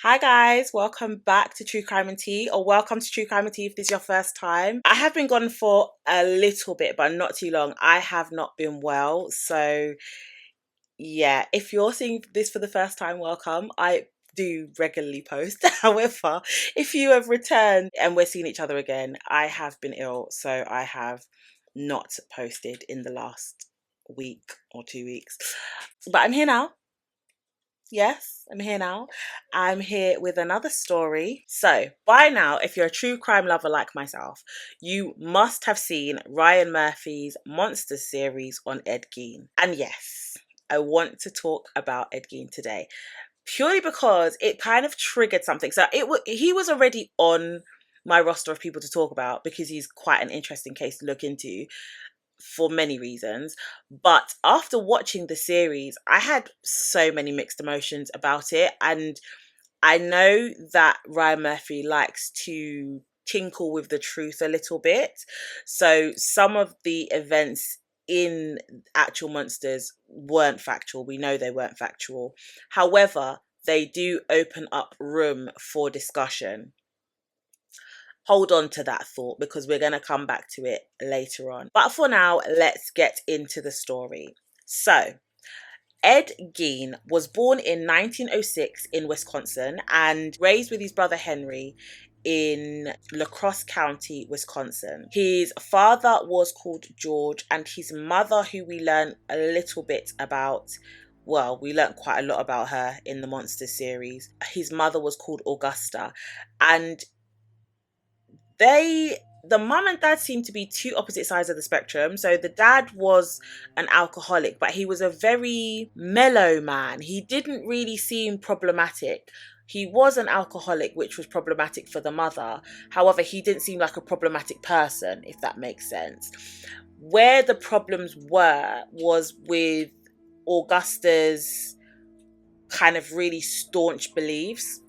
Hi guys, welcome back to True Crime and Tea, or welcome to True Crime and Tea if this is your first time. I have been gone for a little bit, but not too long. I have not been well, so yeah, if you're seeing this for the first time, welcome. I do regularly post. However, if you have returned and we're seeing each other again, I have been ill, so I have not posted in the last week or 2 weeks. But I'm here now. Yes, I'm here now. I'm here with another story. So, by now, if you're a true crime lover like myself, you must have seen Ryan Murphy's Monster series on Ed Gein. And yes, I want to talk about Ed Gein today purely because it kind of triggered something. So, he was already on my roster of people to talk about because he's quite an interesting case to look into for many reasons. But after watching the series, I had so many mixed emotions about it. And I know that Ryan Murphy likes to tinkle with the truth a little bit. So some of the events in actual monsters weren't factual. We know they weren't factual. However, they do open up room for discussion. Hold on to that thought because we're going to come back to it later on. But for now, let's get into the story. So, Ed Gein was born in 1906 in Wisconsin and raised with his brother Henry in La Crosse County, Wisconsin. His father was called George, and his mother, who we learn a little bit about, well, we learned quite a lot about her in the Monster series. His mother was called Augusta, and the mum and dad seemed to be two opposite sides of the spectrum. So the dad was an alcoholic, but he was a very mellow man. He didn't really seem problematic. He was an alcoholic, which was problematic for the mother. However, he didn't seem like a problematic person, if that makes sense. Where the problems were was with Augusta's kind of really staunch beliefs.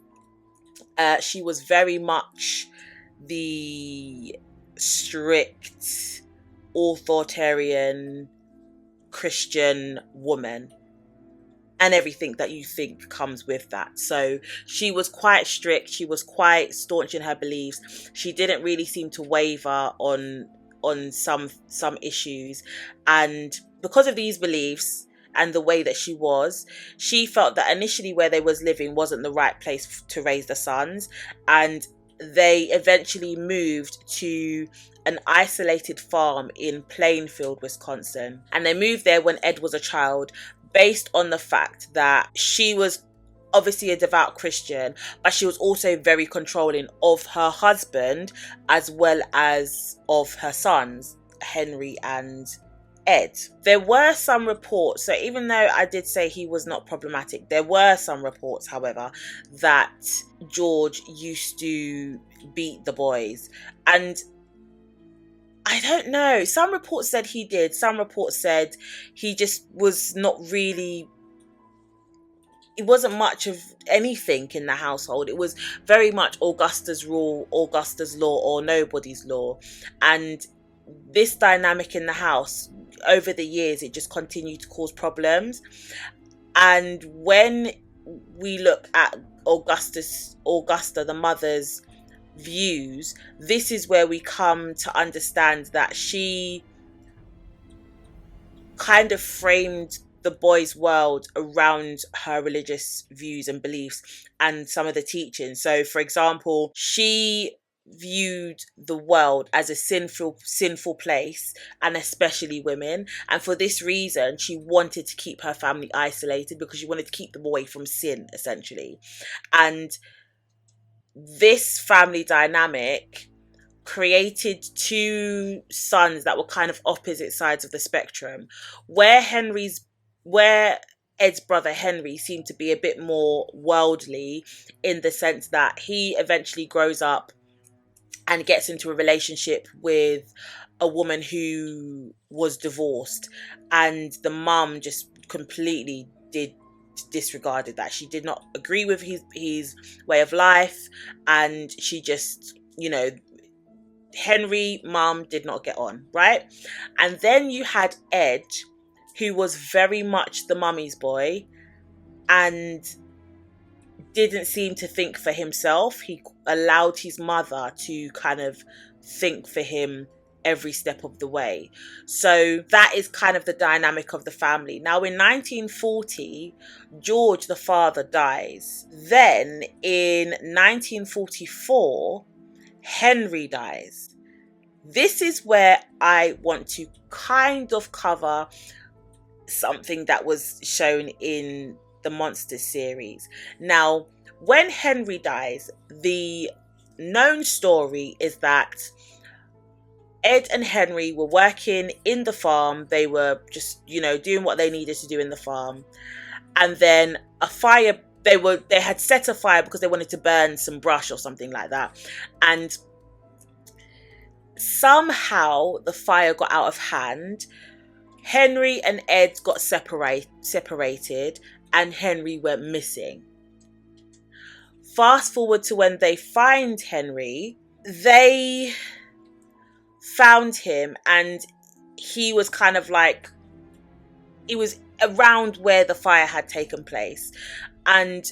She was very much the strict, authoritarian Christian woman, and everything that you think comes with that. So she was quite strict, she was quite staunch in her beliefs. She didn't really seem to waver on some issues, and because of these beliefs and the way that she felt that initially where they was living wasn't the right place to raise the sons, and they eventually moved to an isolated farm in Plainfield, Wisconsin. And they moved there when Ed was a child, based on the fact that she was obviously a devout Christian, but she was also very controlling of her husband as well as of her sons, Henry and Ed. There were some reports, so even though I did say he was not problematic, there were some reports, however, that George used to beat the boys. And I don't know. Some reports said he did. Some reports said he just was not really. It wasn't much of anything in the household. It was very much Augusta's rule, Augusta's law, or nobody's law. And this dynamic in the house, over the years, it just continued to cause problems. And when we look at Augusta, the mother's views, this is where we come to understand that she kind of framed the boys' world around her religious views and beliefs and some of the teachings. So, for example, she viewed the world as a sinful place, and especially women, and for this reason she wanted to keep her family isolated because she wanted to keep them away from sin, essentially. And this family dynamic created two sons that were kind of opposite sides of the spectrum, where Ed's brother Henry seemed to be a bit more worldly, in the sense that he eventually grows up and gets into a relationship with a woman who was divorced, and the mum just completely disregarded that. She did not agree with his way of life, and she just, Henry, mum did not get on, right? And then you had Ed, who was very much the mummy's boy and didn't seem to think for himself. He allowed his mother to kind of think for him every step of the way. So that is kind of the dynamic of the family. Now, in 1940, George, the father, dies. Then in 1944, Henry dies. This is where I want to kind of cover something that was shown in the Monsters series. Now, when Henry dies, the known story is that Ed and Henry were working in the farm. They were just, doing what they needed to do in the farm. And then a fire, they had set a fire because they wanted to burn some brush or something like that. And somehow the fire got out of hand. Henry and Ed got separated, and Henry went missing. Fast forward to when they find Henry, they found him, and he was kind of like, he was around where the fire had taken place. And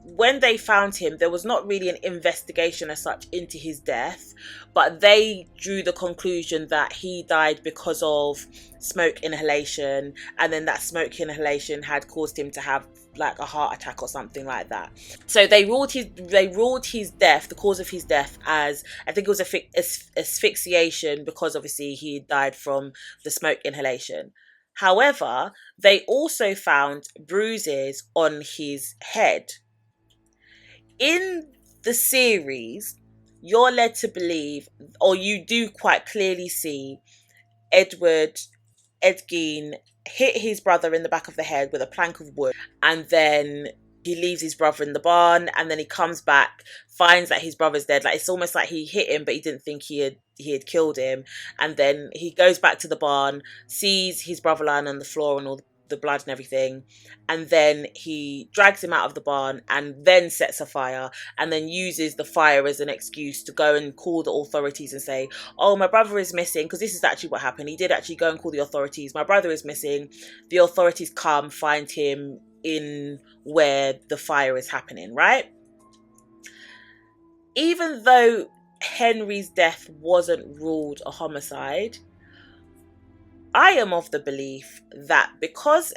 when they found him, there was not really an investigation as such into his death, but they drew the conclusion that he died because of smoke inhalation, and then that smoke inhalation had caused him to have like a heart attack or something like that. So they ruled his death, the cause of his death, as, I think it was asphyxiation, because obviously he died from the smoke inhalation. However, they also found bruises on his head. In the series, you're led to believe, or you do quite clearly see, Ed Gein hit his brother in the back of the head with a plank of wood, and then he leaves his brother in the barn, and then he comes back, finds that his brother's dead. Like, it's almost like he hit him, but he didn't think he had killed him. And then he goes back to the barn, sees his brother lying on the floor and all the blood and everything, and then he drags him out of the barn and then sets a fire, and then uses the fire as an excuse to go and call the authorities and say, oh, my brother is missing, because this is actually what happened. He did actually go and call the authorities. My brother is missing. The authorities come, find him in where the fire is happening, right? Even though Henry's death wasn't ruled a homicide, I am of the belief that because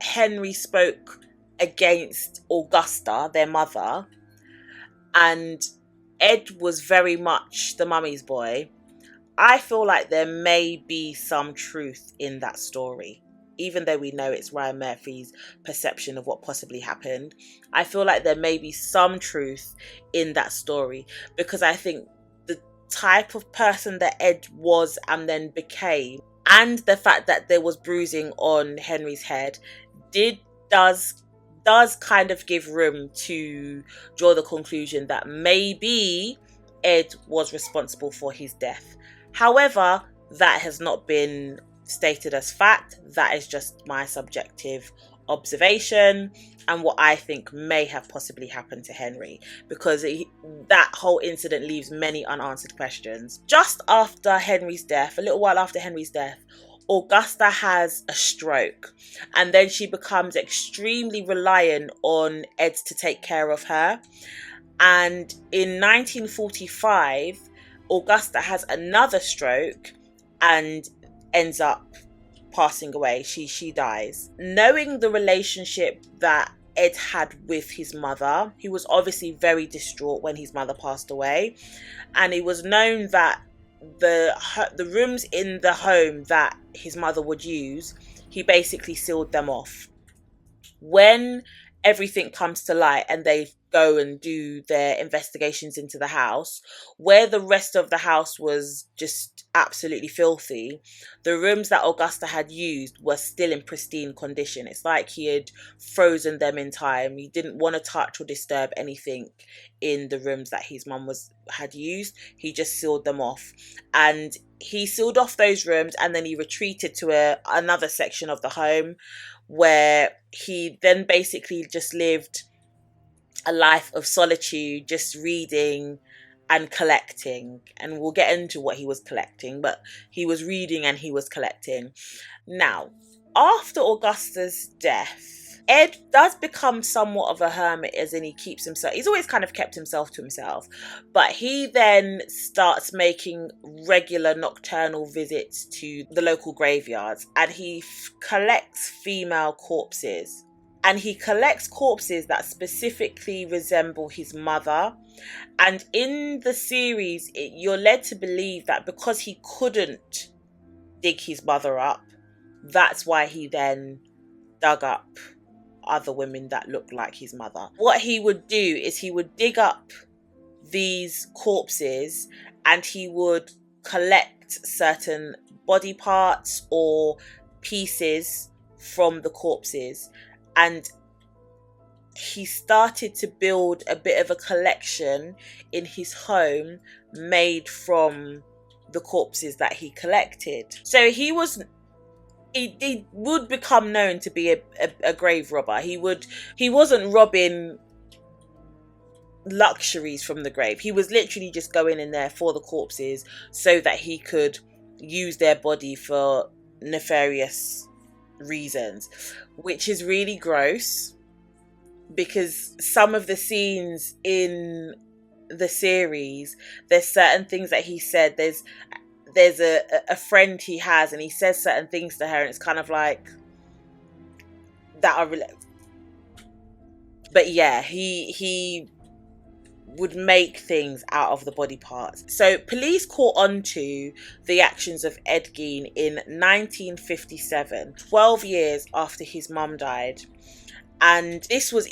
Henry spoke against Augusta, their mother, and Ed was very much the mummy's boy, I feel like there may be some truth in that story. Even though we know it's Ryan Murphy's perception of what possibly happened, I feel like there may be some truth in that story, because I think the type of person that Ed was and then became, and the fact that there was bruising on Henry's head, does kind of give room to draw the conclusion that maybe Ed was responsible for his death. However, that has not been stated as fact. That is just my subjective observation and what I think may have possibly happened to Henry, because that whole incident leaves many unanswered questions. Just after Henry's death, a little while after Henry's death, Augusta has a stroke, and then she becomes extremely reliant on Ed to take care of her. And in 1945, Augusta has another stroke and ends up passing away. She dies. Knowing the relationship that Ed had with his mother, he was obviously very distraught when his mother passed away, and it was known that the rooms in the home that his mother would use, he basically sealed them off. When everything comes to light and they go and do their investigations into the house, where the rest of the house was just absolutely filthy, the rooms that Augusta had used were still in pristine condition. It's like he had frozen them in time. He didn't want to touch or disturb anything in the rooms that his mum had used. He just sealed them off, and he sealed off those rooms, and then he retreated to another section of the home, where he then basically just lived a life of solitude, just reading and collecting. And we'll get into what he was collecting, but he was reading and he was collecting. Now, after Augusta's death, Ed does become somewhat of a hermit, as in he's always kind of kept himself to himself, but he then starts making regular nocturnal visits to the local graveyards, and he collects female corpses. And he collects corpses that specifically resemble his mother. And in the series, you're led to believe that because he couldn't dig his mother up, that's why he then dug up other women that looked like his mother. What he would do is he would dig up these corpses and he would collect certain body parts or pieces from the corpses, and he started to build a bit of a collection in his home made from the corpses that he collected. So he would become known to be a grave robber. He wasn't robbing luxuries from the grave. He was literally just going in there for the corpses so that he could use their body for nefarious reasons, which is really gross, because some of the scenes in the series, there's certain things that he said. There's a friend he has, and he says certain things to her, and it's kind of like that are but yeah, he would make things out of the body parts. So police caught on to the actions of Ed Gein in 1957, 12 years after his mum died. And this was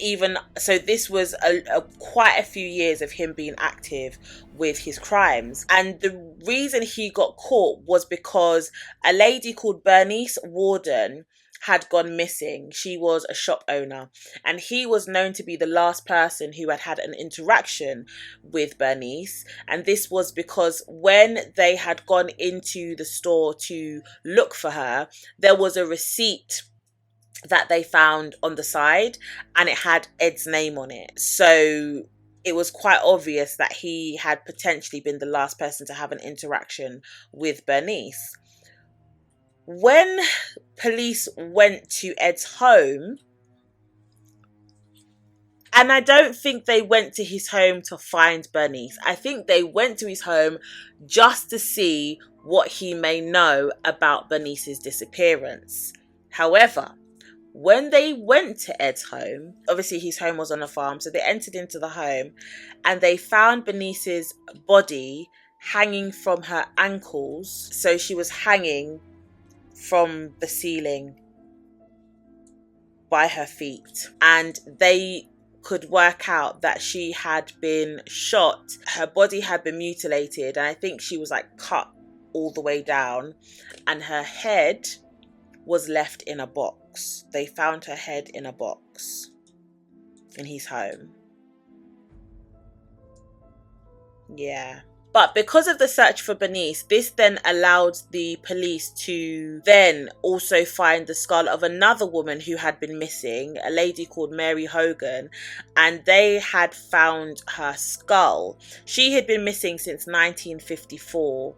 quite a few years of him being active with his crimes. And the reason he got caught was because a lady called Bernice Warden had gone missing. She was a shop owner, and he was known to be the last person who had an interaction with Bernice. And this was because when they had gone into the store to look for her, there was a receipt that they found on the side, and it had Ed's name on it. So it was quite obvious that he had potentially been the last person to have an interaction with Bernice. When police went to Ed's home, and I don't think they went to his home to find Bernice. I think they went to his home just to see what he may know about Bernice's disappearance. However, when they went to Ed's home, obviously his home was on a farm, so they entered into the home and they found Bernice's body hanging from her ankles. So she was hanging from the ceiling by her feet, and they could work out that she had been shot. Her body had been mutilated, and I think she was like cut all the way down, and her head was left in a box. They found her head in a box in his home. Yeah. But because of the search for Bernice, this then allowed the police to then also find the skull of another woman who had been missing, a lady called Mary Hogan, and they had found her skull. She had been missing since 1954.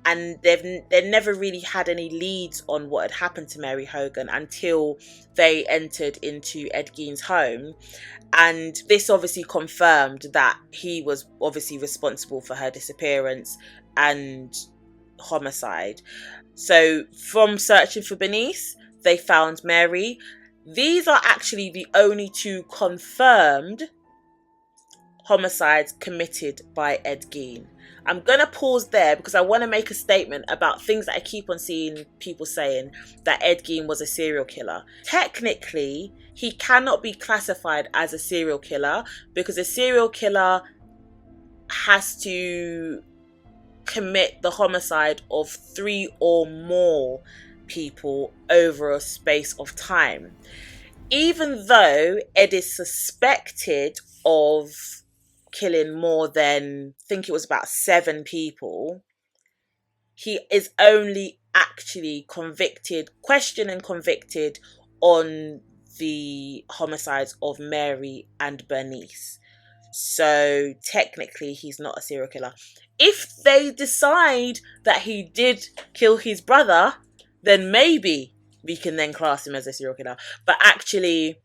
And they never really had any leads on what had happened to Mary Hogan until they entered into Ed Gein's home. And this obviously confirmed that he was obviously responsible for her disappearance and homicide. So from searching for Bernice, they found Mary. These are actually the only two confirmed homicides committed by Ed Gein. I'm going to pause there because I want to make a statement about things that I keep on seeing people saying, that Ed Gein was a serial killer. Technically, he cannot be classified as a serial killer because a serial killer has to commit the homicide of 3 or more people over a space of time. Even though Ed is suspected of killing more than, I think it was about 7 people, he is only actually questioned and convicted on the homicides of Mary and Bernice. So technically he's not a serial killer. If they decide that he did kill his brother, then maybe we can then class him as a serial killer. But actually,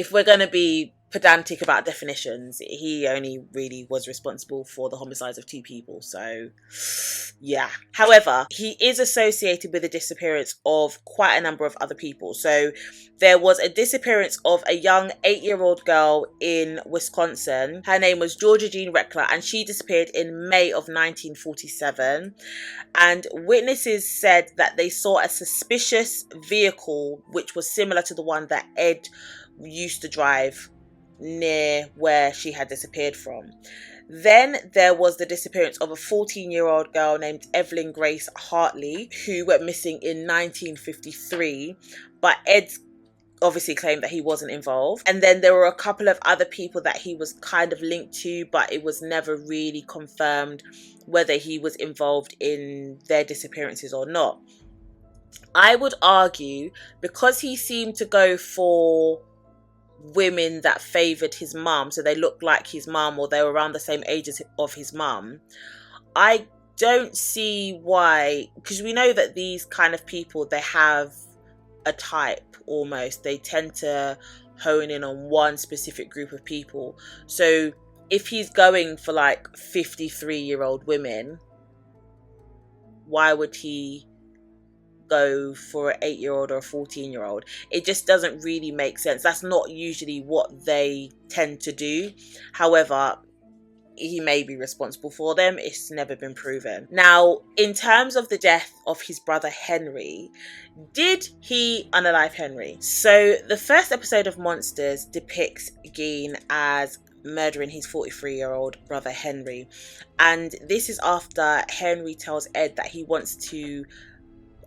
if we're going to be pedantic about definitions, he only really was responsible for the homicides of 2 people. So, yeah. However, he is associated with the disappearance of quite a number of other people. So, there was a disappearance of a young 8-year-old girl in Wisconsin. Her name was Georgia Jean Reckler, and she disappeared in May of 1947. And witnesses said that they saw a suspicious vehicle which was similar to the one that Ed used to drive near where she had disappeared from. Then there was the disappearance of a 14-year-old girl named Evelyn Grace Hartley, who went missing in 1953, but Ed obviously claimed that he wasn't involved. And then there were a couple of other people that he was kind of linked to, but it was never really confirmed whether he was involved in their disappearances or not. I would argue, because he seemed to go for women that favoured his mum, so they looked like his mum or they were around the same age of his mum, I don't see why, because we know that these kind of people, they have a type almost. They tend to hone in on one specific group of people. So if he's going for like 53-year-old women, why would he go for an 8-year-old or a 14-year-old? It just doesn't really make sense. That's not usually what they tend to do. However, he may be responsible for them. It's never been proven. Now, in terms of the death of his brother Henry, did he unalive Henry? So the first episode of Monsters depicts Gein as murdering his 43-year-old brother Henry, and this is after Henry tells Ed that he wants to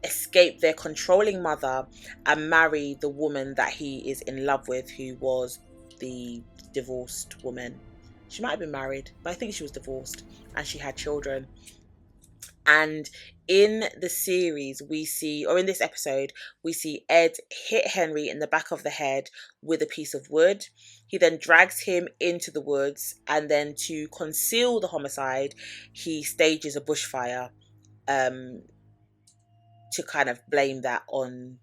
escape their controlling mother and marry the woman that he is in love with, who was the divorced woman. She might have been married, but I think she was divorced and she had children. And in the series, we see, or in this episode, we see Ed hit Henry in the back of the head with a piece of wood. He then drags him into the woods, and then to conceal the homicide, he stages a bushfire to kind of blame that on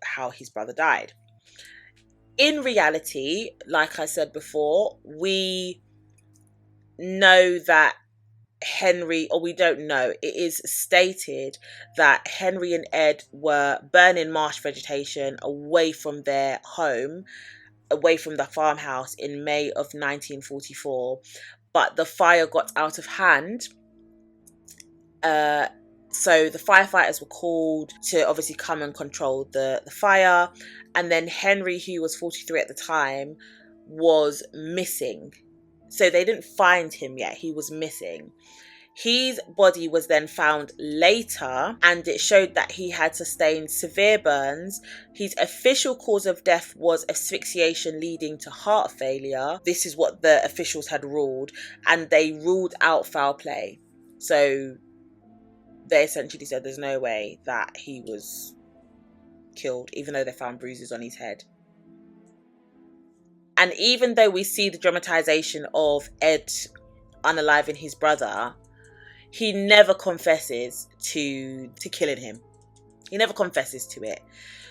how his brother died. In reality, like I said before, we know that Henry, or we don't know, it is stated that Henry and Ed were burning marsh vegetation away from their home, away from the farmhouse in May of 1944, but the fire got out of hand. So the firefighters were called to obviously come and control the fire, and then Henry, who was 43 at the time, was missing. So they didn't find him yet. He was missing. His body was then found later, and it showed that he had sustained severe burns. His official cause of death was asphyxiation leading to heart failure. This is what the officials had ruled, and they ruled out foul play. So they essentially said there's no way that he was killed, even though they found bruises on his head. And even though we see the dramatization of Ed unaliving his brother, he never confesses to killing him. He never confesses to it.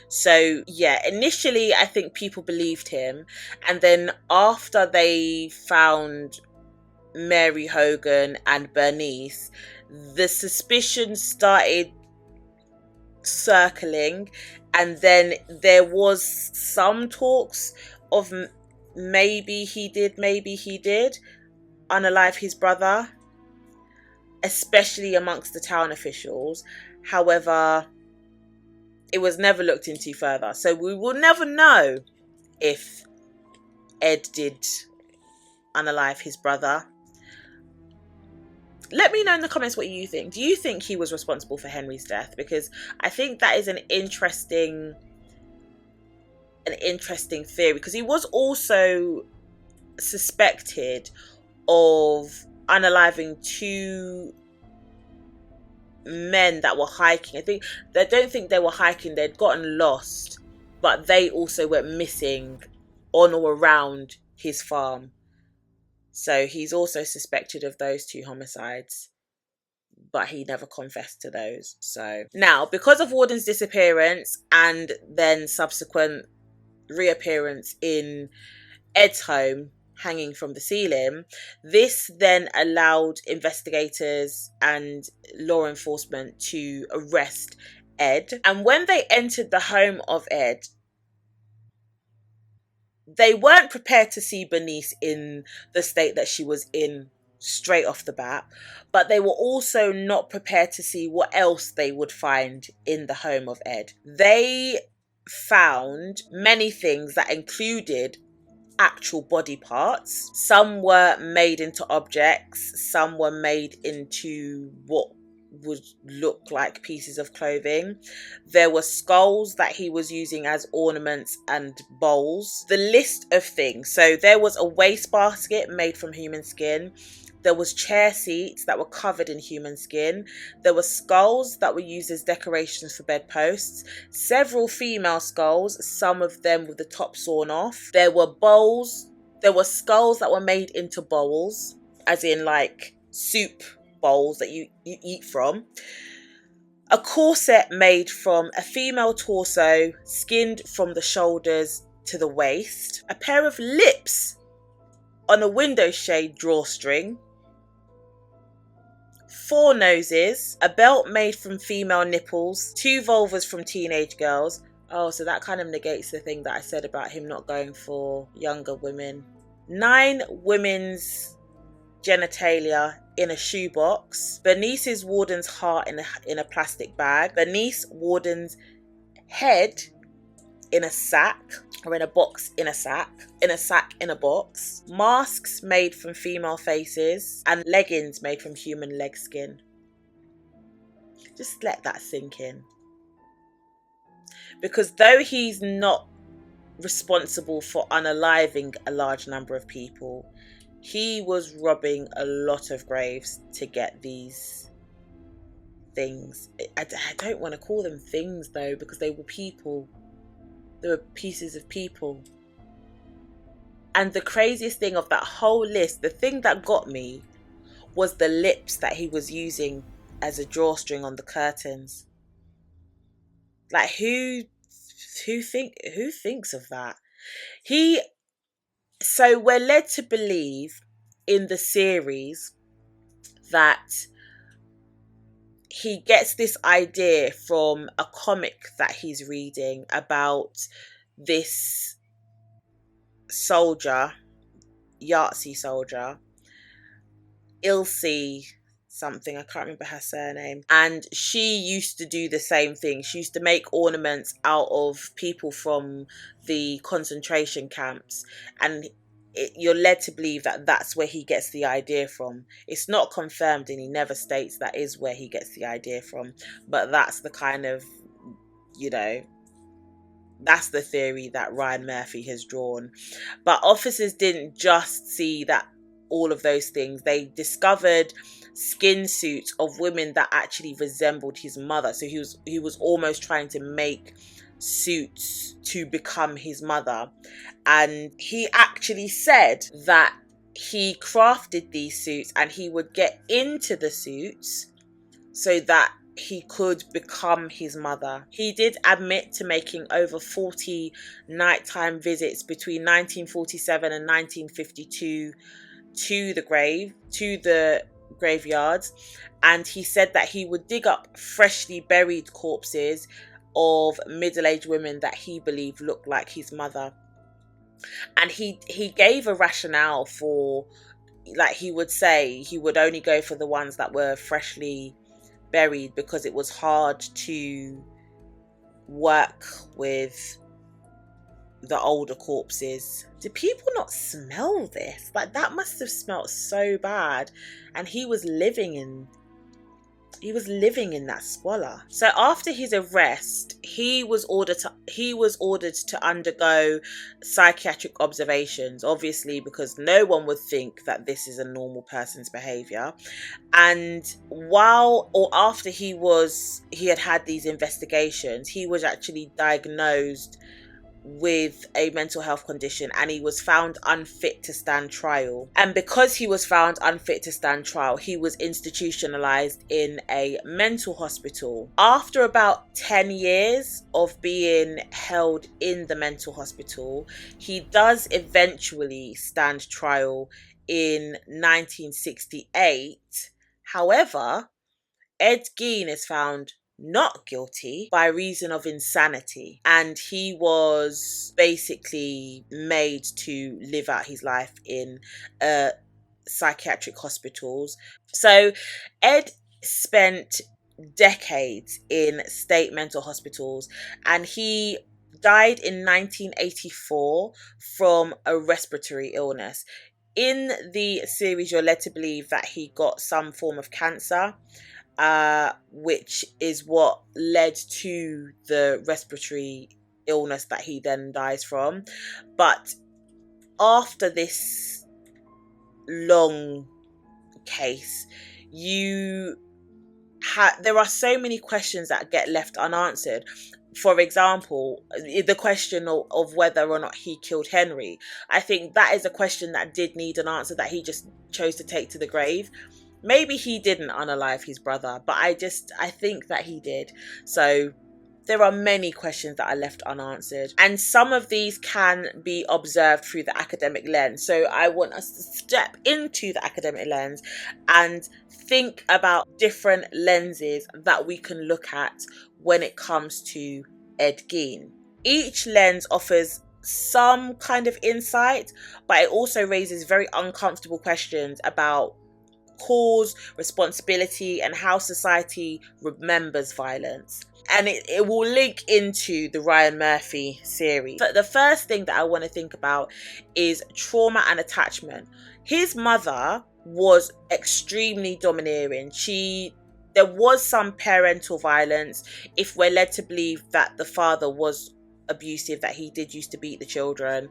So yeah, initially I think people believed him, and then after they found Mary Hogan and Bernice, the suspicion started circling, and then there was some talks of maybe he did unalive his brother, especially amongst the town officials. However, it was never looked into further, so we will never know if Ed did unalive his brother. Let me know in the comments what you think. Do you think he was responsible for Henry's death? Because I think that is an interesting theory, because he was also suspected of unaliving 2 men that were hiking. I don't think they were hiking, they'd gotten lost, but they also went missing on or around his farm. So he's also suspected of those 2 homicides, but he never confessed to those. So now, because of Warden's disappearance and then subsequent reappearance in Ed's home hanging from the ceiling. This then allowed investigators and law enforcement to arrest Ed. And when they entered the home of Ed, they weren't prepared to see Bernice in the state that she was in straight off the bat, but they were also not prepared to see what else they would find in the home of Ed. They found many things that included actual body parts. Some were made into objects, some were made into what would look like pieces of clothing. There were skulls that he was using as ornaments and bowls. The list of things. So there was a wastebasket made from human skin. There was chair seats that were covered in human skin. There were skulls that were used as decorations for bedposts. Several female skulls, some of them with the top sawn off. There were bowls. There were skulls that were made into bowls, as in like soup bowls that you eat from. A corset made from a female torso, skinned from the shoulders to the waist. A pair of lips on a window shade drawstring. 4 noses, a belt made from female nipples, 2 vulvas from teenage girls. Oh, so that kind of negates the thing that I said about him not going for younger women. 9 women's genitalia in a shoebox. Bernice's warden's heart in a plastic bag. Bernice warden's head in a sack, or in a box in a sack, in a sack in a box. Masks made from female faces, and leggings made from human leg skin. Just let that sink in. Because though he's not responsible for unaliving a large number of people, he was robbing a lot of graves to get these things. I don't want to call them things though, because they were people. They were pieces of people. And the craziest thing of that whole list, the thing that got me, was the lips that he was using as a drawstring on the curtains. Like who thinks of that? So we're led to believe in the series that he gets this idea from a comic that he's reading about this soldier, Yahtzee soldier, Ilse something, I can't remember her surname, and she used to do the same thing. She used to make ornaments out of people from the concentration camps, and you're led to believe that that's where he gets the idea from. It's not confirmed, and he never states that is where he gets the idea from, but that's the kind of, that's the theory that Ryan Murphy has drawn. But officers didn't just see that all of those things. They discovered skin suits of women that actually resembled his mother. So he was almost trying to make suits to become his mother. And he actually said that he crafted these suits and he would get into the suits so that he could become his mother. He did admit to making over 40 nighttime visits between 1947 and 1952 to the graveyards, and he said that he would dig up freshly buried corpses of middle-aged women that he believed looked like his mother. And he gave a rationale for, like, he would say he would only go for the ones that were freshly buried because it was hard to work with the older corpses. Do people not smell this? Like, that must have smelled so bad. And he was living in that squalor. So after his arrest, he was ordered to undergo psychiatric observations, obviously, because no one would think that this is a normal person's behavior. And after he had had these investigations, he was actually diagnosed with a mental health condition, and he was found unfit to stand trial. And because he was found unfit to stand trial, he was institutionalized in a mental hospital. After about 10 years of being held in the mental hospital, he does eventually stand trial in 1968. However, Ed Gein is found not guilty by reason of insanity, and he was basically made to live out his life in psychiatric hospitals. So Ed spent decades in state mental hospitals, and he died in 1984 from a respiratory illness. In the series, you're led to believe that he got some form of cancer, which is what led to the respiratory illness that he then dies from. But after this long case, there are so many questions that get left unanswered. For example, the question of whether or not he killed Henry. I think that is a question that did need an answer, that he just chose to take to the grave. Maybe he didn't unalive his brother, but I think that he did. So there are many questions that are left unanswered, and some of these can be observed through the academic lens. So I want us to step into the academic lens and think about different lenses that we can look at when it comes to Ed Gein. Each lens offers some kind of insight, but it also raises very uncomfortable questions about cause, responsibility, and how society remembers violence. And it will link into the Ryan Murphy series. But the first thing that I want to think about is trauma and attachment. His mother was extremely domineering. There was some parental violence, if we're led to believe that the father was abusive, that he did used to beat the children.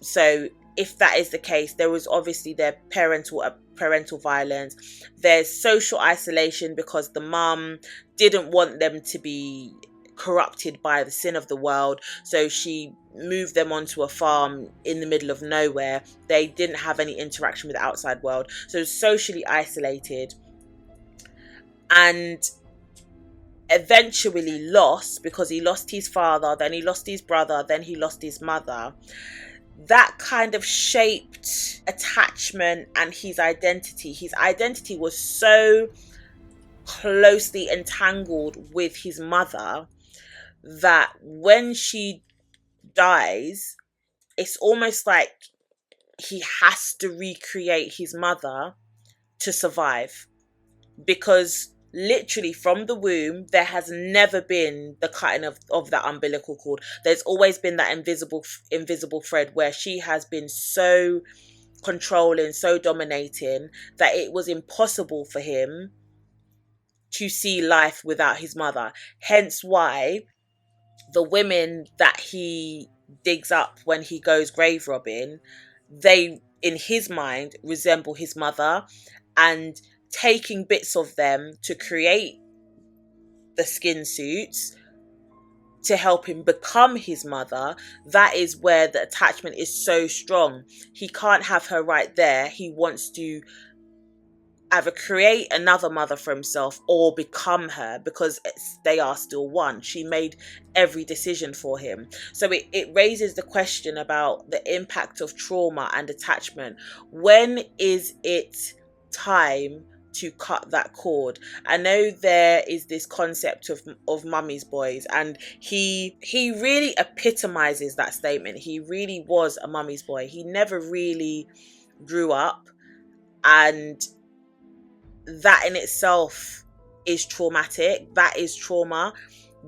So if that is the case, there was obviously their parental violence. There's social isolation because the mum didn't want them to be corrupted by the sin of the world, so she moved them onto a farm in the middle of nowhere. They didn't have any interaction with the outside world, so socially isolated, and eventually lost, because he lost his father, then he lost his brother, then he lost his mother. That kind of shaped attachment and his identity. His identity was so closely entangled with his mother that when she dies, it's almost like he has to recreate his mother to survive, because literally from the womb there has never been the cutting of that umbilical cord. There's always been that invisible thread where she has been so controlling, so dominating, that it was impossible for him to see life without his mother. Hence why the women that he digs up when he goes grave robbing, they in his mind resemble his mother, and taking bits of them to create the skin suits to help him become his mother, that is where the attachment is so strong. He can't have her right there. He wants to either create another mother for himself or become her, because they are still one. She made every decision for him. So it raises the question about the impact of trauma and attachment. When is it time to cut that cord? I know there is this concept of mummy's boys, and he really epitomizes that statement. He really was a mummy's boy. He never really grew up, and that in itself is traumatic. That is trauma.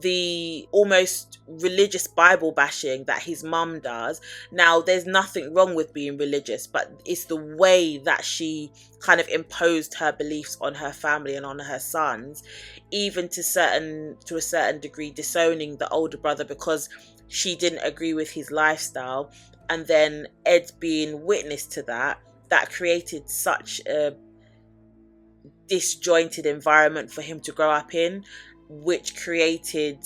The almost religious Bible bashing that his mum does. Now, there's nothing wrong with being religious, but it's the way that she kind of imposed her beliefs on her family and on her sons, even to a certain degree disowning the older brother because she didn't agree with his lifestyle. And then Ed being witness to that created such a disjointed environment for him to grow up in, which created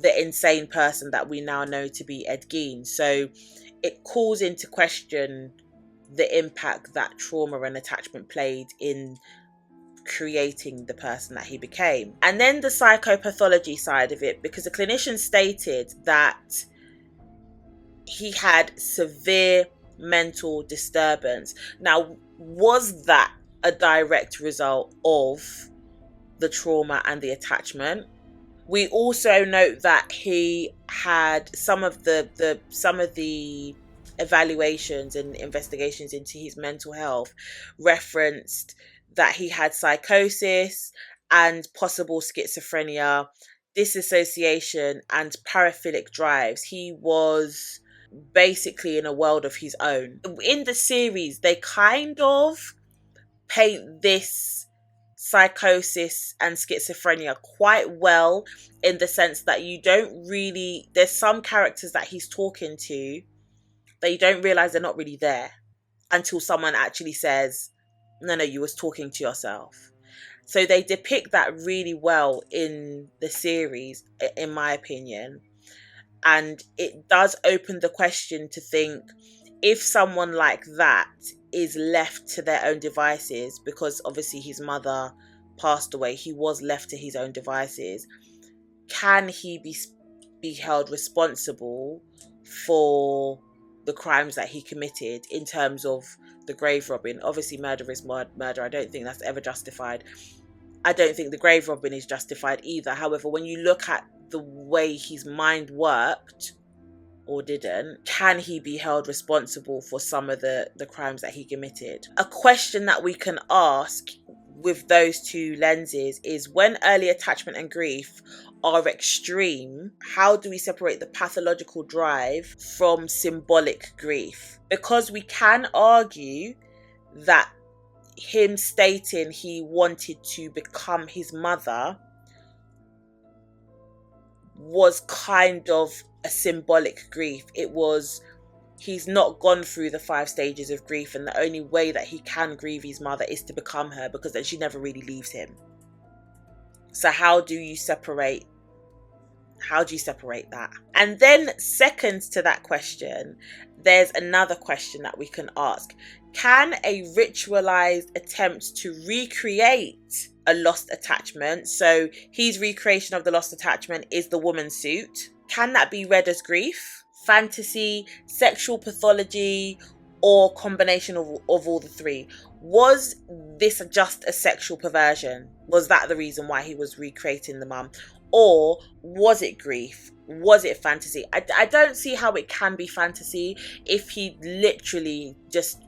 the insane person that we now know to be Ed Gein. So it calls into question the impact that trauma and attachment played in creating the person that he became. And then the psychopathology side of it, because the clinician stated that he had severe mental disturbance. Now, was that a direct result of the trauma and the attachment? We also note that he had some of the evaluations and investigations into his mental health referenced that he had psychosis and possible schizophrenia, disassociation, and paraphilic drives. He was basically in a world of his own. In the series, they kind of paint this psychosis and schizophrenia quite well, in the sense that you don't really, there's some characters that he's talking to that you don't realize they're not really there until someone actually says, no, you was talking to yourself. So they depict that really well in the series, in my opinion. And it does open the question to think, if someone like that is left to their own devices, because obviously his mother passed away, he was left to his own devices, can he be held responsible for the crimes that he committed in terms of the grave robbing? Obviously murder is murder. I don't think that's ever justified. I don't think the grave robbing is justified either. However, when you look at the way his mind worked, or didn't, can he be held responsible for some of the crimes that he committed? A question that we can ask with those two lenses is, when early attachment and grief are extreme, how do we separate the pathological drive from symbolic grief? Because we can argue that him stating he wanted to become his mother was kind of a symbolic grief. It was, he's not gone through the 5 stages of grief, and the only way that he can grieve his mother is to become her, because then she never really leaves him. So how do you separate that? And then second to that question, there's another question that we can ask. Can a ritualized attempt to recreate a lost attachment, so his recreation of the lost attachment is the woman's suit, can that be read as grief, fantasy, sexual pathology, or combination of all the three? Was this just a sexual perversion? Was that the reason why he was recreating the mum? Or was it grief? Was it fantasy? I don't see how it can be fantasy if he literally just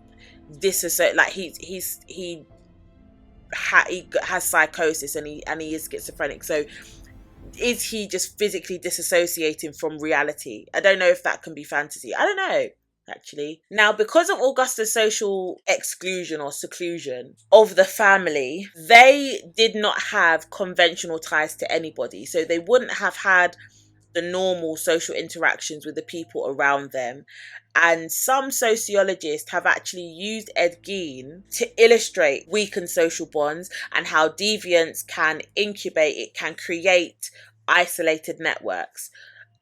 disassociate, like he has psychosis and he is schizophrenic. So is he just physically disassociating from reality? I don't know if that can be fantasy. I don't know, actually. Now, because of Augusta's social exclusion or seclusion of the family, they did not have conventional ties to anybody. So they wouldn't have had the normal social interactions with the people around them. And some sociologists have actually used Ed Gein to illustrate weakened social bonds and how deviance can incubate, it can create isolated networks.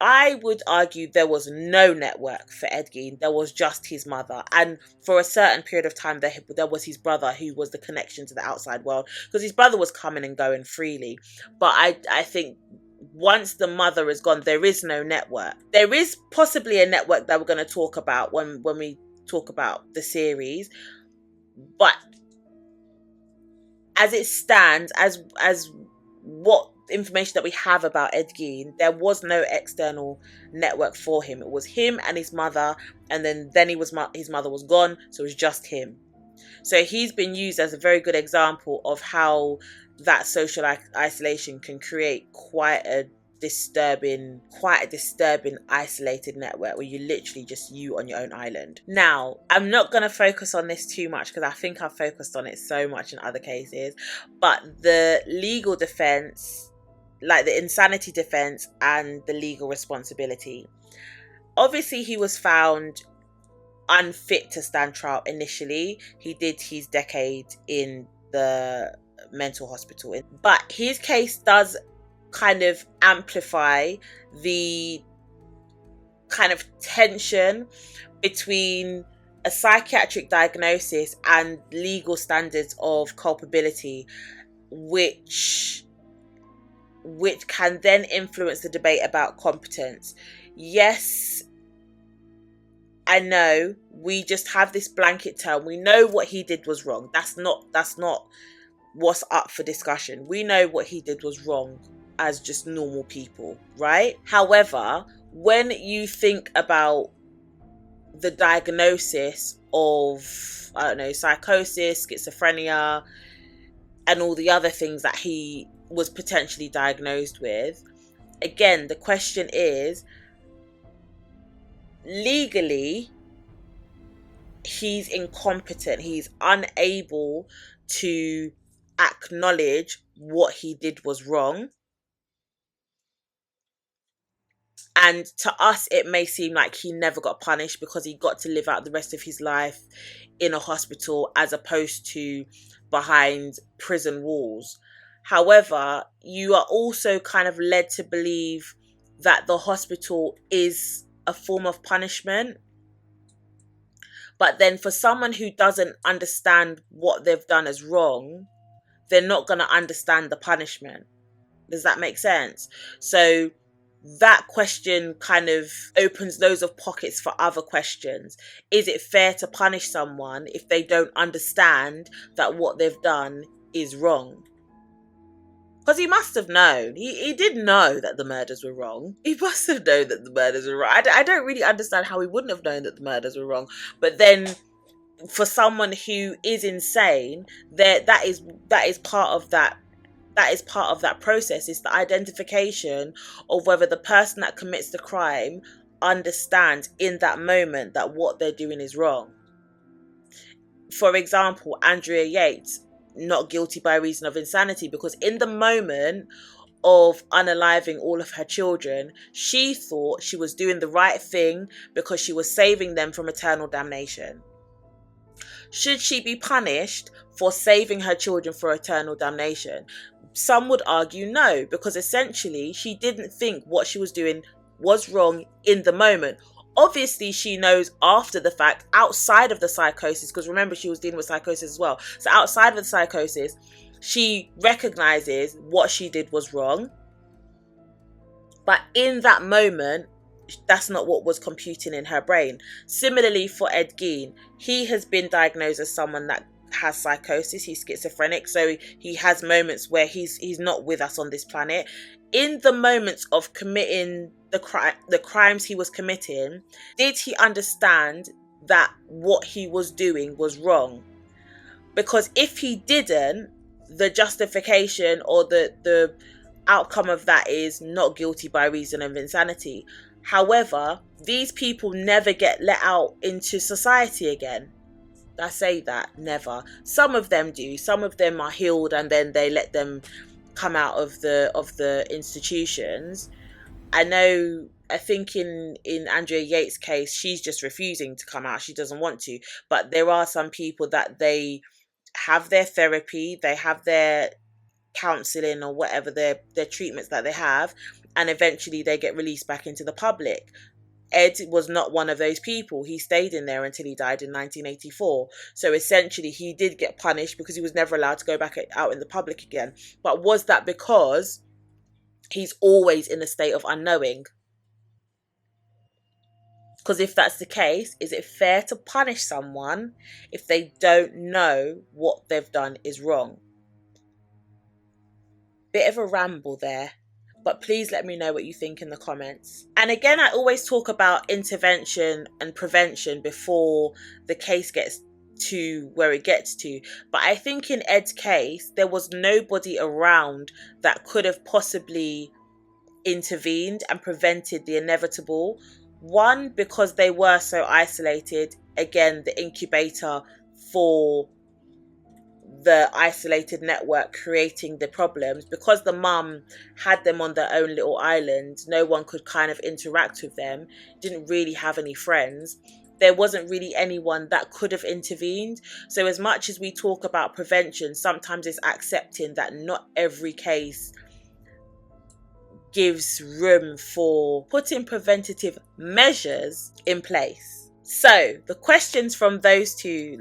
I would argue there was no network for Ed Gein. There was just his mother. And for a certain period of time, there was his brother, who was the connection to the outside world, because his brother was coming and going freely. But I think once the mother is gone, there is no network. There is possibly a network that we're going to talk about when we talk about the series. But as it stands, as what information that we have about Ed Gein, there was no external network for him. It was him and his mother, and then his mother was gone, so it was just him. So he's been used as a very good example of how that social isolation can create quite a disturbing isolated network where you literally just you on your own island. Now, I'm not going to focus on this too much because I think I've focused on it so much in other cases, but the legal defense, like the insanity defense and the legal responsibility. Obviously, he was found unfit to stand trial initially. He did his decade in the mental hospital, but his case does kind of amplify the kind of tension between a psychiatric diagnosis and legal standards of culpability, which can then influence the debate about competence. Yes, I know we just have this blanket term. We know what he did was wrong. That's not what's up for discussion. We know what he did was wrong as just normal people, right? However, when you think about the diagnosis of, I don't know, psychosis, schizophrenia, and all the other things that he was potentially diagnosed with, again, the question is, legally, he's incompetent. He's unable to acknowledge what he did was wrong. And to us, it may seem like he never got punished because he got to live out the rest of his life in a hospital as opposed to behind prison walls. However, you are also kind of led to believe that the hospital is a form of punishment. But then for someone who doesn't understand what they've done as wrong, they're not going to understand the punishment. Does that make sense? So that question kind of opens loads of pockets for other questions. Is it fair to punish someone if they don't understand that what they've done is wrong? Because he must have known. He did know that the murders were wrong. He must have known that the murders were wrong. I don't really understand how he wouldn't have known that the murders were wrong. But then for someone who is insane, that is part of that. That is part of that process. It's the identification of whether the person that commits the crime understands in that moment that what they're doing is wrong. For example, Andrea Yates, not guilty by reason of insanity, because in the moment of unaliving all of her children, she thought she was doing the right thing because she was saving them from eternal damnation. Should she be punished for saving her children for eternal damnation? Some would argue no, because essentially she didn't think what she was doing was wrong in the moment. Obviously, she knows after the fact, outside of the psychosis, because remember, she was dealing with psychosis as well. So outside of the psychosis, she recognizes what she did was wrong. But in that moment, that's not what was computing in her brain. Similarly for Ed Gein, he has been diagnosed as someone that has psychosis. He's schizophrenic, so he has moments where he's not with us on this planet. In the moments of committing the crimes he was committing, did he understand that what he was doing was wrong? Because if he didn't, the justification or the outcome of that is not guilty by reason of insanity. However, these people never get let out into society again. I say that, never. Some of them do. Some of them are healed and then they let them come out of the institutions. I think in Andrea Yates' case, she's just refusing to come out. She doesn't want to. But there are some people that they have their therapy, they have their counseling or whatever their treatments that they have, and eventually they get released back into the public. Ed was not one of those people. He stayed in there until he died in 1984. So essentially he did get punished because he was never allowed to go back out in the public again. But was that because he's always in a state of unknowing? Because if that's the case, is it fair to punish someone if they don't know what they've done is wrong? Bit of a ramble there, but please let me know what you think in the comments. And again, I always talk about intervention and prevention before the case gets to where it gets to. But I think in Ed's case, there was nobody around that could have possibly intervened and prevented the inevitable. One, because they were so isolated. Again, the incubator for the isolated network creating the problems, because the mum had them on their own little island. No one could kind of interact with them, didn't really have any friends. There wasn't really anyone that could have intervened. So as much as we talk about prevention, sometimes it's accepting that not every case gives room for putting preventative measures in place. So the questions from those two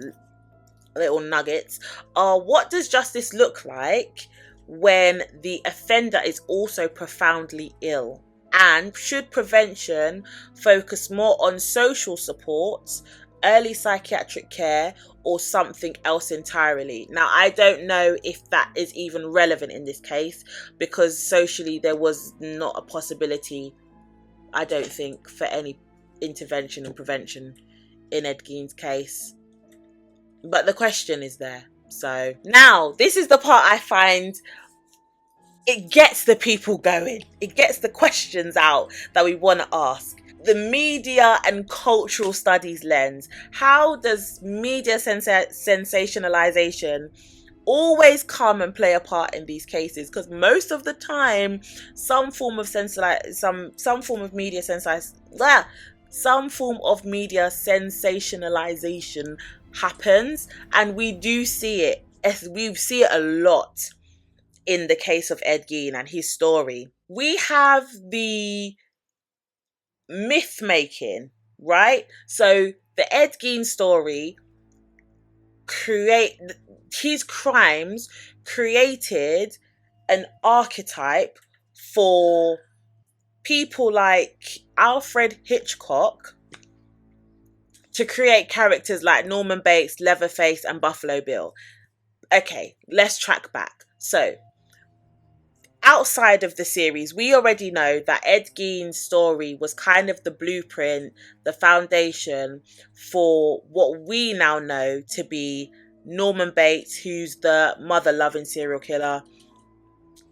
little nuggets are: what does justice look like when the offender is also profoundly ill? And should prevention focus more on social support, early psychiatric care, or something else entirely? Now, I don't know if that is even relevant in this case, because socially there was not a possibility, I don't think, for any intervention and prevention in Ed Gein's case. But the question is there. So now this is the part I find it gets the people going. It gets the questions out that we want to ask. The media and cultural studies lens. How does media sensationalization always come and play a part in these cases? Because most of the time, some form of media sensationalization happens, and we do see it. We see it a lot in the case of Ed Gein and his story. We have the myth making, right? So the Ed Gein story his crimes created an archetype for people like Alfred Hitchcock to create characters like Norman Bates, Leatherface, and Buffalo Bill. Okay, let's track back. So outside of the series, we already know that Ed Gein's story was kind of the blueprint, the foundation for what we now know to be Norman Bates, who's the mother-loving serial killer,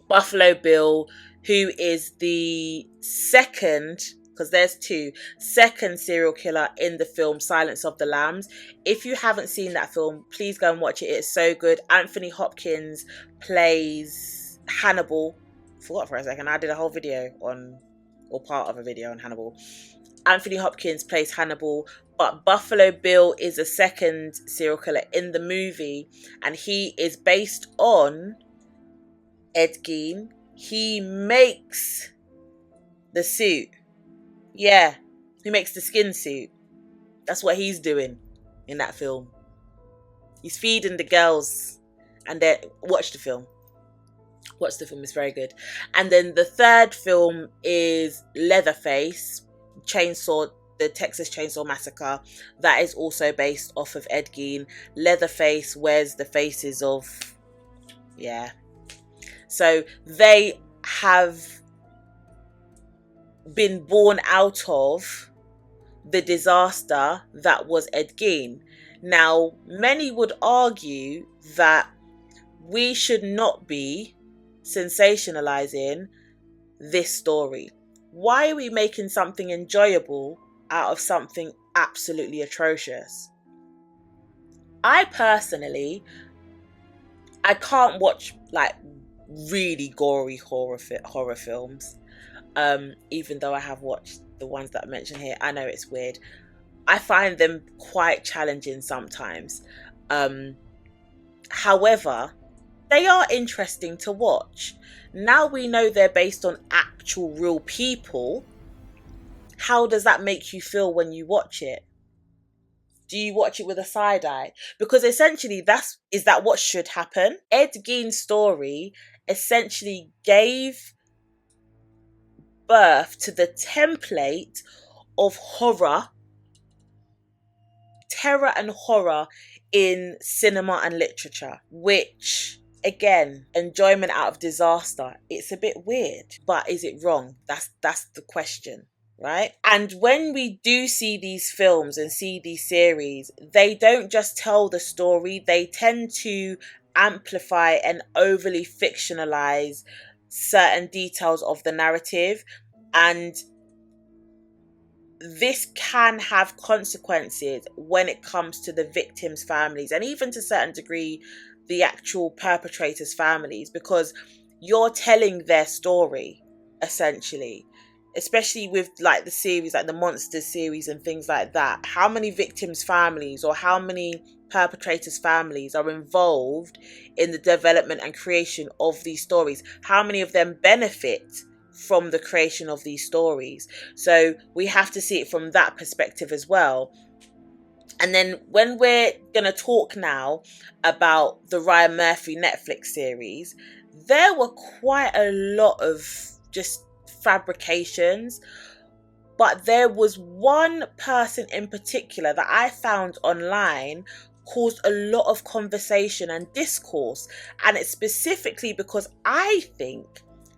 Buffalo Bill, who is the second, because there's two, second serial killer in the film Silence of the Lambs. If you haven't seen that film, please go and watch it. It's so good. Anthony Hopkins plays Hannibal. Forgot for a second, I did a whole video on, or part of a video on Hannibal. Anthony Hopkins plays Hannibal, but Buffalo Bill is a second serial killer in the movie, and he is based on Ed Gein. He makes the suit. Yeah, he makes the skin suit. That's what he's doing in that film. He's feeding the girls, and then watch the film. Watch the film, it's very good. And then the third film is Leatherface, the Texas Chainsaw Massacre. That is also based off of Ed Gein. Leatherface wears the faces of, yeah. So they have been born out of the disaster that was Ed Gein. Now, many would argue that we should not be sensationalizing this story. Why are we making something enjoyable out of something absolutely atrocious? I personally, I can't watch like really gory horror films. Even though I have watched the ones that I mentioned here. I know it's weird. I find them quite challenging sometimes. However, they are interesting to watch. Now we know they're based on actual real people. How does that make you feel when you watch it? Do you watch it with a side eye? Because essentially is that what should happen? Ed Gein's story essentially gave birth to the template of terror and horror in cinema and literature, which, again, enjoyment out of disaster. It's a bit weird, but is it wrong? That's the question, right? And when we do see these films and see these series, they don't just tell the story, they tend to amplify and overly fictionalize certain details of the narrative, and this can have consequences when it comes to the victims' families, and even to a certain degree the actual perpetrators' families, because you're telling their story essentially, especially with like the series, like the Monsters series and things like that. How many victims' families or how many perpetrators' families are involved in the development and creation of these stories? How many of them benefit from the creation of these stories. So we have to see it from that perspective as well. And then when we're going to talk now about the Ryan Murphy Netflix series, there were quite a lot of just fabrications. But there was one person in particular that I found online caused a lot of conversation and discourse. And it's specifically because I think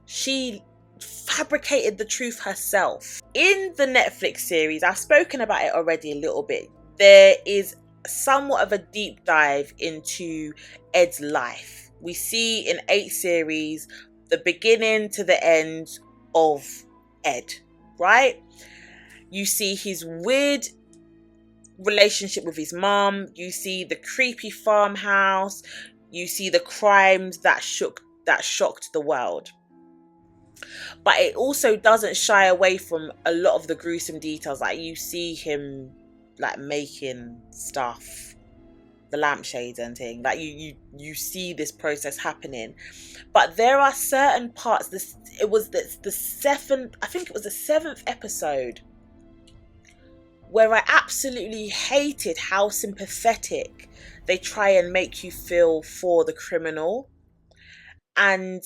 she fabricated the truth herself. In the Netflix series, I've spoken about it already a little bit. There is somewhat of a deep dive into Ed's life. We see in 8 series the beginning to the end of Ed, right? You see his weird relationship with his mom. You see the creepy farmhouse. You see the crimes that shocked the world. But it also doesn't shy away from a lot of the gruesome details. Like you see him like making stuff, the lampshades and thing. Like you see this process happening. But there are certain parts. It was the 7th. I think it was the 7th episode, where I absolutely hated how sympathetic they try and make you feel for the criminal. And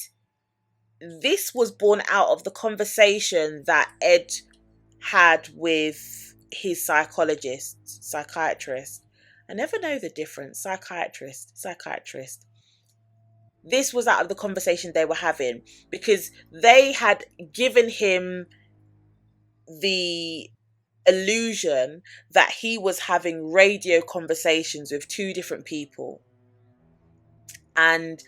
this was born out of the conversation that Ed had with his psychiatrist. I never know the difference. Psychiatrist. This was out of the conversation they were having, because they had given him the illusion that he was having radio conversations with 2 different people, and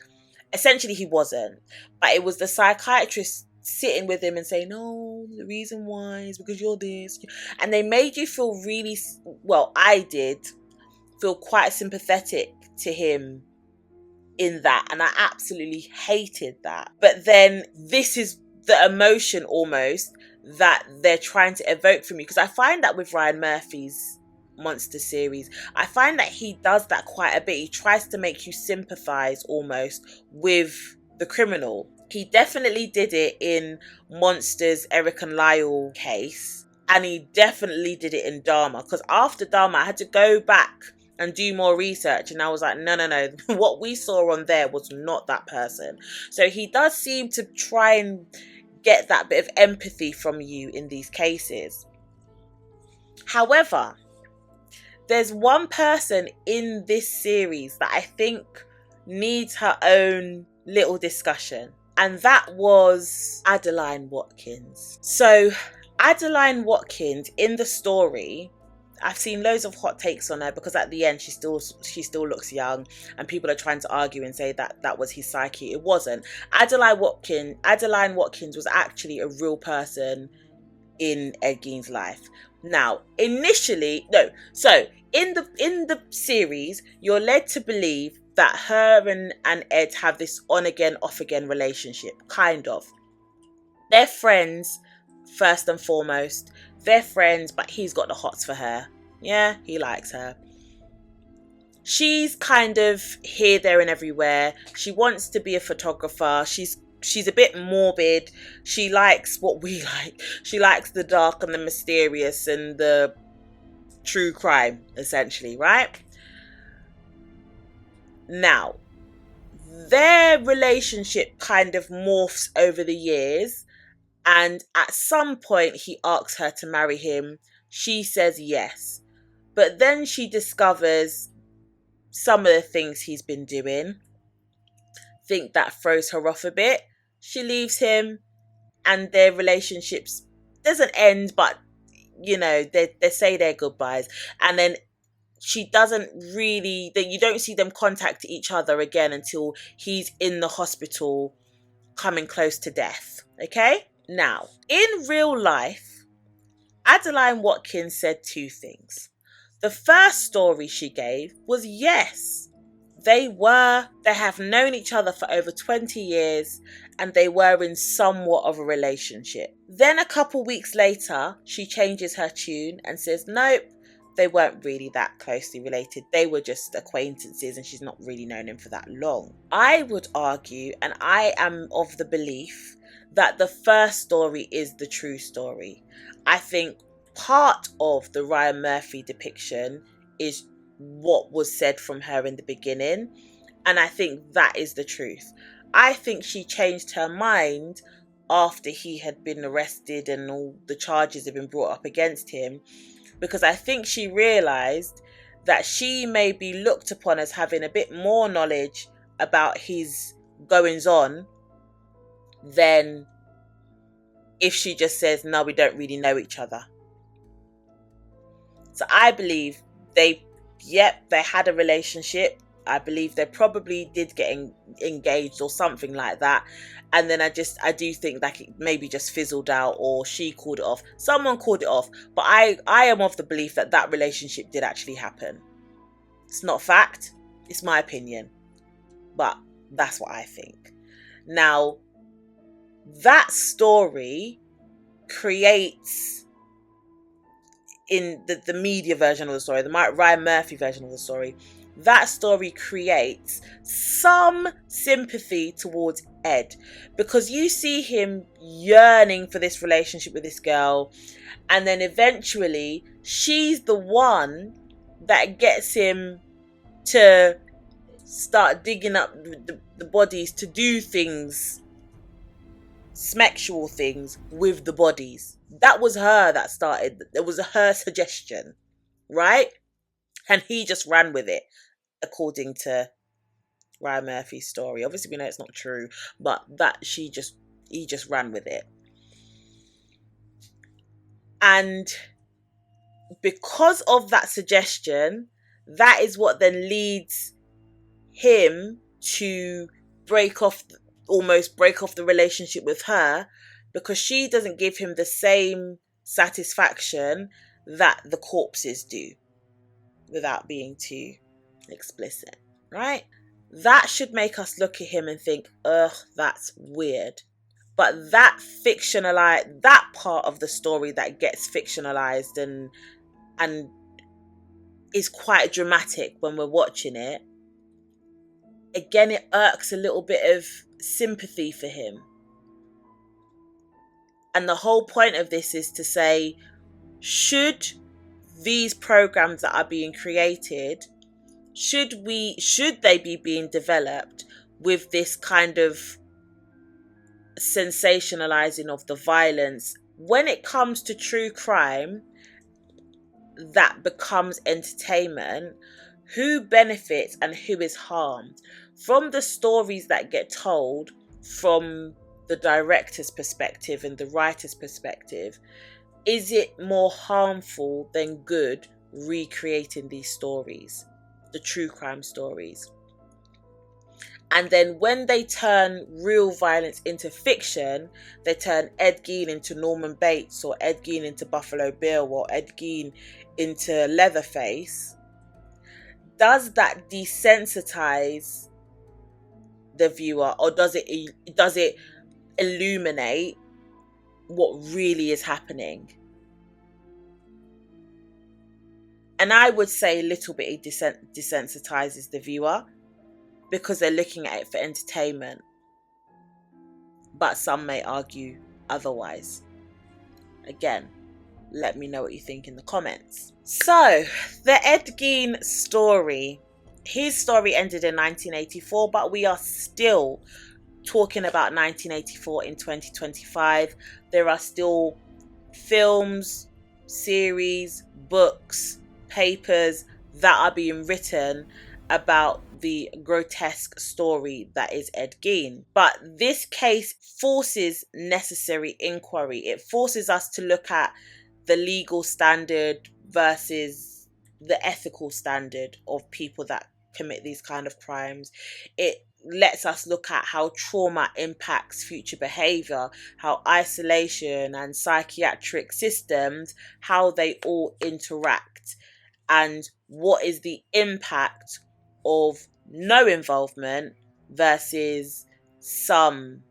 essentially he wasn't. But it was the psychiatrist sitting with him and saying, no, the reason why is because you're this, and they made you feel really, well, I did feel quite sympathetic to him in that, and I absolutely hated that. But then this is the emotion almost that they're trying to evoke from you, because I find that with Ryan Murphy's monster series, I find that he does that quite a bit. He tries to make you sympathize almost with the criminal. He definitely did it in Monsters Eric and Lyle case, and he definitely did it in Dharma, because after Dharma I had to go back and do more research, and I was like, no, what we saw on there was not that person. So he does seem to try and get that bit of empathy from you in these cases. However, there's one person in this series that I think needs her own little discussion, and that was Adeline Watkins. So Adeline Watkins in the story, I've seen loads of hot takes on her, because at the end she still looks young, and people are trying to argue and say that that was his psyche. It wasn't. Adeline Watkins was actually a real person in Ed Gein's life. Now, initially, no. So in the series, you're led to believe that her and Ed have this on again, off again relationship, kind of. They're friends first and foremost. They're friends, but he's got the hots for her. Yeah, he likes her. She's kind of here, there, and everywhere. She wants to be a photographer. She's a bit morbid. She likes what we like. She likes the dark and the mysterious and the true crime, essentially, right? Now, their relationship kind of morphs over the years, and at some point he asks her to marry him. She says yes. But then she discovers some of the things he's been doing. Think that throws her off a bit. She leaves him, and their relationships doesn't end, but they say their goodbyes. And then she doesn't really, you don't see them contact each other again until he's in the hospital coming close to death. Okay? Now, in real life, Adeline Watkins said 2 things. The first story she gave was yes, they have known each other for over 20 years, and they were in somewhat of a relationship. Then a couple weeks later, she changes her tune and says, nope, they weren't really that closely related. They were just acquaintances, and she's not really known him for that long. I would argue, and I am of the belief, that the first story is the true story. I think part of the Ryan Murphy depiction is what was said from her in the beginning, and I think that is the truth. I think she changed her mind after he had been arrested and all the charges had been brought up against him, because I think she realised that she may be looked upon as having a bit more knowledge about his goings on than if she just says, no, we don't really know each other. So I believe they had a relationship. I believe they probably did get engaged or something like that. And then I do think that it maybe just fizzled out, or she called it off. Someone called it off. But I am of the belief that that relationship did actually happen. It's not fact. It's my opinion. But that's what I think. Now, that story creates, in the media version of the story, the Ryan Murphy version of the story, that story creates some sympathy towards Ed, because you see him yearning for this relationship with this girl, and then eventually she's the one that gets him to start digging up the bodies to do things, sexual things with the bodies. That was her that started. It was her suggestion, right? And he just ran with it, according to Ryan Murphy's story. Obviously, we know it's not true, but he just ran with it. And because of that suggestion, that is what then leads him to almost break off the relationship with her, because she doesn't give him the same satisfaction that the corpses do, without being too explicit, right? That should make us look at him and think, ugh, that's weird. But that part of the story that gets fictionalized and is quite dramatic when we're watching it, again, it irks a little bit of sympathy for him. And the whole point of this is to say, should these programs that are being created, should they be being developed with this kind of sensationalizing of the violence? When it comes to true crime that becomes entertainment, who benefits and who is harmed from the stories that get told from the director's perspective and the writer's perspective? Is it more harmful than good recreating these stories, the true crime stories? And then when they turn real violence into fiction, they turn Ed Gein into Norman Bates, or Ed Gein into Buffalo Bill, or Ed Gein into Leatherface. Does that desensitize the viewer, or does it illuminate what really is happening? And I would say a little bit it desensitizes the viewer, because they're looking at it for entertainment. But some may argue otherwise. Again, let me know what you think in the comments. So, the Ed Gein story. His story ended in 1984, but we are still talking about 1984 in 2025. There are still films, series, books, papers that are being written about the grotesque story that is Ed Gein. But this case forces necessary inquiry. It forces us to look at the legal standard versus the ethical standard of people that commit these kind of crimes. It lets us look at how trauma impacts future behavior, how isolation and psychiatric systems, how they all interact, and what is the impact of no involvement versus some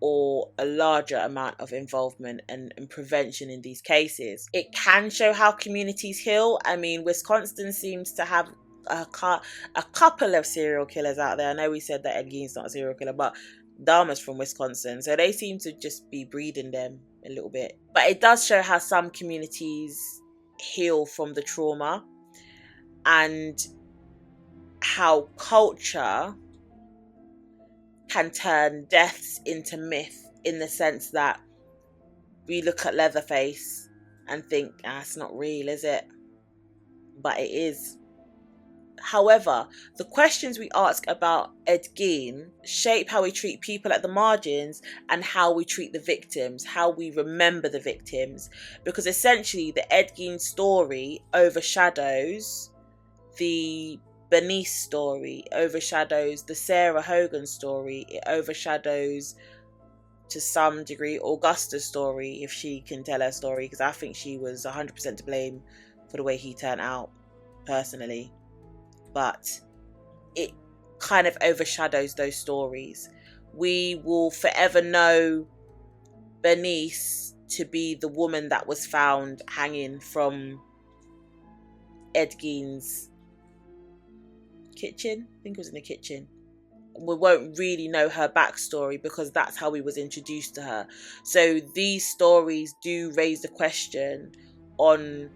or a larger amount of involvement and prevention in these cases. It can show how communities heal. I mean, Wisconsin seems to have a couple of serial killers out there. I know we said that Ed Gein's not a serial killer, but Dharma's from Wisconsin, so they seem to just be breeding them a little bit. But it does show how some communities heal from the trauma, and how culture can turn deaths into myth, in the sense that we look at Leatherface and think, it's not real, is it? But it is. However, the questions we ask about Ed Gein shape how we treat people at the margins and how we treat the victims, how we remember the victims. Because essentially, the Ed Gein story overshadows the Bernice story, overshadows the Sarah Hogan story, it overshadows to some degree Augusta's story, if she can tell her story, because I think she was 100% to blame for the way he turned out, personally. But it kind of overshadows those stories. We will forever know Bernice to be the woman that was found hanging from Ed Gein's kitchen. I think it was in the kitchen. We won't really know her backstory because that's how we was introduced to her. So these stories do raise the question on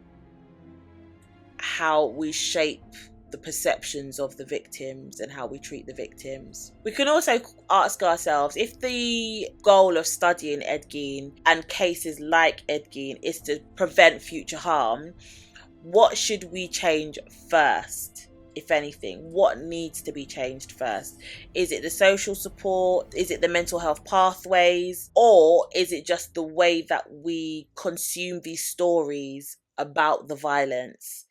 how we shape the perceptions of the victims and how we treat the victims. We can also ask ourselves, if the goal of studying Ed Gein and cases like Ed Gein is to prevent future harm, what should we change first? If anything, what needs to be changed first? Is it the social support? Is it the mental health pathways? Or is it just the way that we consume these stories about the violence?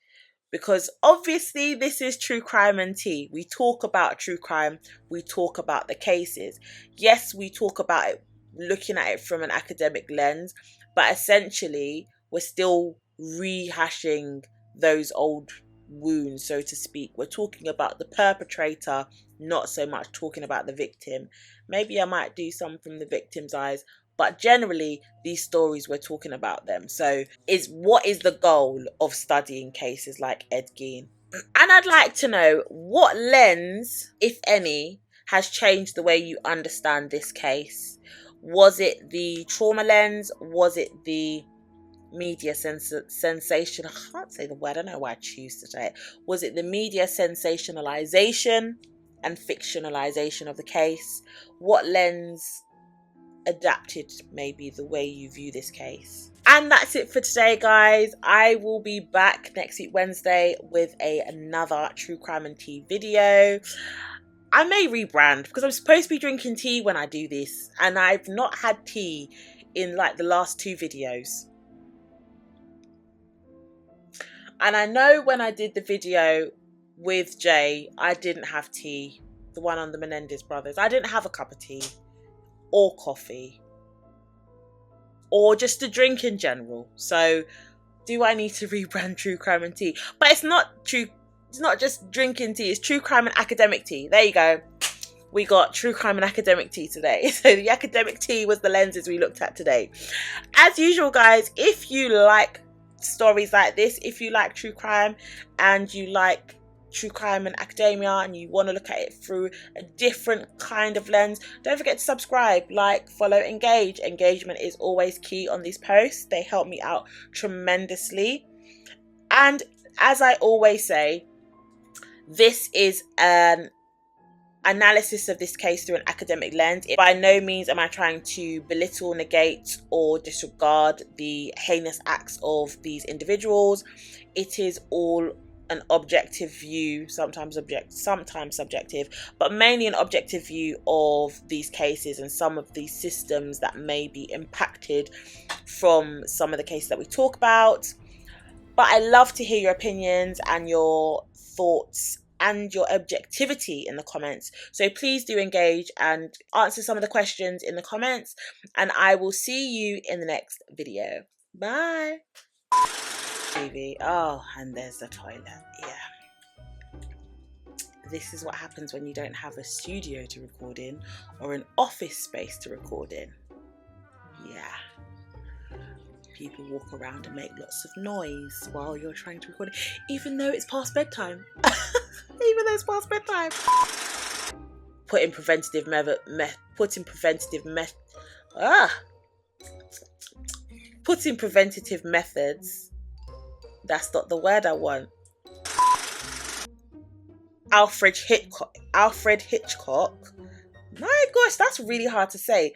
Because obviously this is true crime and tea. We talk about true crime, we talk about the cases. Yes, we talk about it, looking at it from an academic lens, but essentially we're still rehashing those old wounds, so to speak. We're talking about the perpetrator, not so much talking about the victim. Maybe I might do some from the victim's eyes, but generally these stories, we're talking about them. So what is the goal of studying cases like Ed Gein? And I'd like to know, what lens, if any, has changed the way you understand this case? Was it the trauma lens? Was it the media sensation? I can't say the word, I don't know why I choose to say it. Was it the media sensationalization and fictionalization of the case? What lens adapted maybe the way you view this case? And that's it for today, guys. I will be back next week Wednesday with another true crime and tea video. I may rebrand because I'm supposed to be drinking tea when I do this, and I've not had tea in like the last 2 videos. And I know when I did the video with Jay, I didn't have tea, the one on the Menendez brothers. I didn't have a cup of tea or coffee or just a drink in general. So do I need to rebrand true crime and tea? But it's not just drinking tea, it's true crime and academic tea. There you go. We got true crime and academic tea today. So the academic tea was the lenses we looked at today. As usual, guys, if you like stories like this, if you like true crime and you like true crime and academia and you want to look at it through a different kind of lens, don't forget to subscribe, like, follow, engage. Engagement is always key on these posts. They help me out tremendously. And as I always say, this is an analysis of this case through an academic lens. By no means am I trying to belittle, negate, or disregard the heinous acts of these individuals. It is all an objective view, sometimes subjective, but mainly an objective view of these cases and some of these systems that may be impacted from some of the cases that we talk about. But I love to hear your opinions and your thoughts and your objectivity in the comments. So please do engage and answer some of the questions in the comments, and I will see you in the next video. Bye. TV. Oh, and there's the toilet. Yeah. This is what happens when you don't have a studio to record in or an office space to record in. Yeah. People walk around and make lots of noise while you're trying to record it, even though it's past bedtime. Even though it's past bedtime. putting preventative ah putting preventative methods. That's not the word I want. Alfred Hitchcock. My gosh, that's really hard to say.